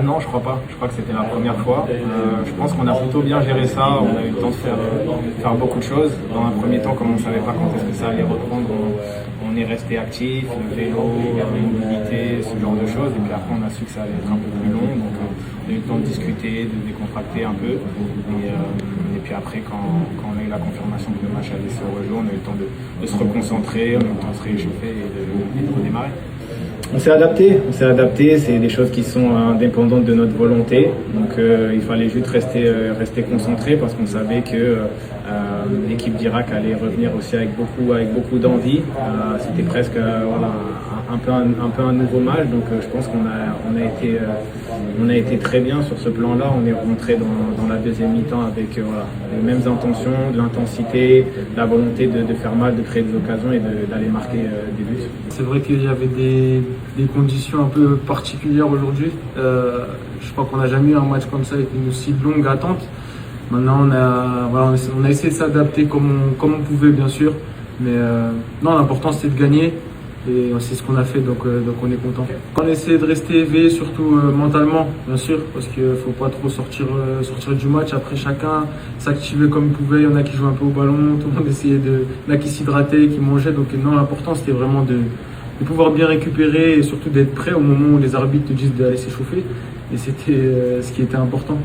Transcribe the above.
Non, je crois pas. Je crois que c'était la première fois. Je pense qu'on a plutôt bien géré ça. On a eu le temps de faire beaucoup de choses. Dans un premier temps, comme on ne savait pas quand est-ce que ça allait reprendre, on est resté actif, le vélo, la mobilité, ce genre de choses. Et puis après, on a su que ça allait être un peu plus long. Donc, on a eu le temps de discuter, de décontracter un peu. Et puis après, quand on a eu la confirmation que le match allait se rejouer, on a eu le temps de se reconcentrer, on a eu le temps de se réchauffer et de redémarrer. On s'est adapté, c'est des choses qui sont indépendantes de notre volonté. Donc il fallait juste rester concentré parce qu'on savait que l'équipe d'Irak allait revenir aussi avec beaucoup d'envie. C'était presque un peu un nouveau match, donc je pense qu'on a été très bien sur ce plan-là. On est rentré dans la deuxième mi-temps avec les mêmes intentions, de l'intensité, la volonté de faire mal, de créer des occasions et d'aller marquer des buts. C'est vrai qu'il y avait des conditions un peu particulières aujourd'hui. Je crois qu'on n'a jamais eu un match comme ça avec une aussi longue attente. Maintenant, on a essayé de s'adapter comme on pouvait, bien sûr. Mais non, l'important c'était de gagner. Et c'est ce qu'on a fait, donc on est content. On a essayé de rester éveillé, surtout mentalement, bien sûr, parce qu'il ne faut pas trop sortir du match. Après, chacun s'activait comme il pouvait. Il y en a qui jouaient un peu au ballon, tout le monde essayait il y en a qui s'hydrataient, qui mangeaient. Donc non, l'important c'était vraiment de pouvoir bien récupérer et surtout d'être prêt au moment où les arbitres te disent d'aller s'échauffer. Et c'était ce qui était important.